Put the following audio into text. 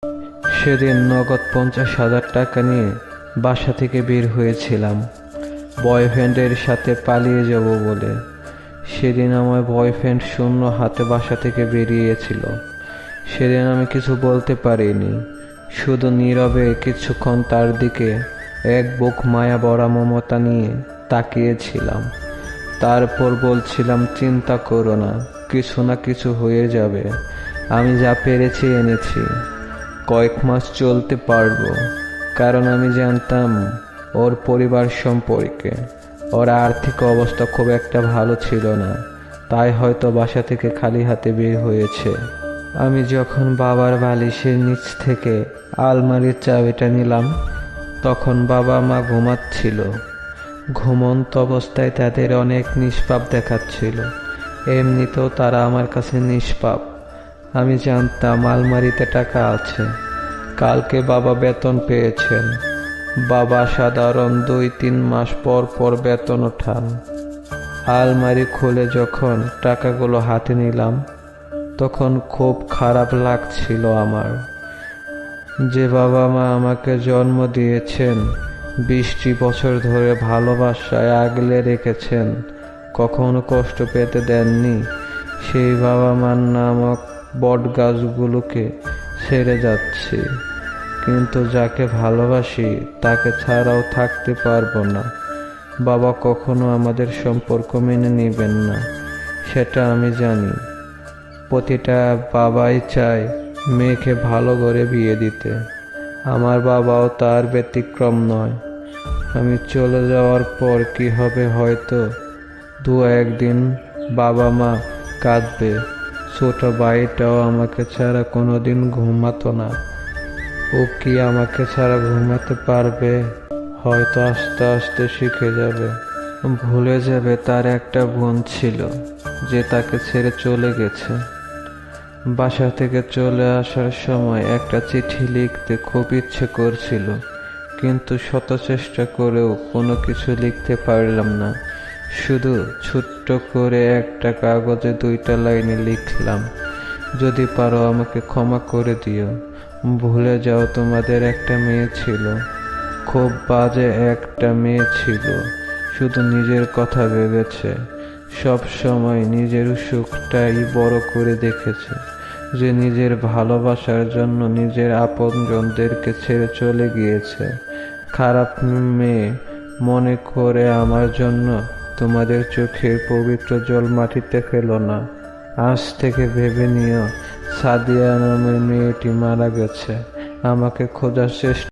সেদিন নগদ 50,000 টাকা নিয়ে বাসা থেকে বের হয়েছিলাম বয়ফ্রেন্ডের সাথে পালিয়ে যাব বলে। সেদিন আমার বয়ফ্রেন্ড শূন্য হাতে বাসা থেকে বেরিয়েছিল। সেদিন আমি কিছু বলতে পারিনি, শুধু নীরবে কিছুক্ষণ তার দিকে এক বুক মায়া ভরা মমতা নিয়ে তাকিয়েছিলাম। তারপর বলছিলাম, চিন্তা করো না, কিছু না কিছু হয়ে যাবে। আমি যা পেরেছি এনেছি, কয়েক মাস চলতে পারবো। কারণ আমি জানতাম ওর পরিবার সম্পর্কে। ওর আর্থিক অবস্থা খুব একটা ভালো ছিল না, তাই হয়তো বাসা থেকে খালি হাতে বের হয়েছে। আমি যখন বাবার বালিশের নিচ থেকে আলমারির চাবিটা নিলাম, তখন বাবা মা ঘুমাচ্ছিল। ঘুমন্ত অবস্থায় তাদের অনেক নিষ্পাপ দেখাচ্ছিল। এমনিতেও তারা আমার কাছে নিষ্পাপ। আমি জানতাম আলমারিতে টাকা আছে। কালকে বাবা বেতন পেয়েছেন। বাবা সাধারণ 2-3 মাস পর পর বেতন ওঠান। আলমারি খুলে যখন টাকাগুলো হাতে নিলাম, তখন খুব খারাপ লাগছিল আমার। যে বাবা মা আমাকে জন্ম দিয়েছেন, 20টি বছর ধরে ভালোবাসায় আগলে রেখেছেন, কখনো কষ্ট পেতে দেননি, সেই বাবা মার নামক বট গাছগুলোকে ছেড়ে যাচ্ছি। কিন্তু যাকে ভালোবাসি তাকে ছাড়াও থাকতে পারবো না। বাবা কখনো আমাদের সম্পর্ক মেনে নেবেন না, সেটা আমি জানি। প্রতিটা বাবাই চায় মেয়েকে ভালো করে বিয়ে দিতে। আমার বাবাও তার ব্যতিক্রম নয়। আমি চলে যাওয়ার পর কি হবে, হয়তো 2-1 দিন বাবা মা কাঁদবে। ছোট ভাইটাও আমাকে ছাড়া কোনোদিন ঘুমাতো না। ও কি আমাকে ছাড়া ঘুমাতে পারবে? হয়তো আস্তে আস্তে শিখে যাবে, ভুলে যাবে তার একটা বোন ছিল যে তাকে ছেড়ে চলে গেছে। বাসা থেকে চলে আসার সময় একটা চিঠি লিখতে খুব ইচ্ছে করছিল, কিন্তু শত চেষ্টা করেও কোনো কিছু লিখতে পারলাম না। শুধু ছোট্ট করে একটা কাগজে 2টা লাইনে লিখলাম, যদি পারো আমাকে ক্ষমা করে দিও। ভুলে যাও তোমাদের একটা মেয়ে ছিল। খুব বাজে একটা মেয়ে ছিল, শুধু নিজের কথা ভেবেছে। সব সময় নিজের সুখটাই বড় করে দেখেছে। যে নিজের ভালোবাসার জন্য নিজের আপনজনদেরকে ছেড়ে চলে গিয়েছে। খারাপ মেয়ে মনে করে আমার জন্য তোমাদের চোখের পবিত্র জল মাটিতে ফেলো না। আজ থেকে ভেবে নিও, সাদিয়া নামের মেয়েটি মারা গেছে। আমাকে খোঁজার চেষ্টা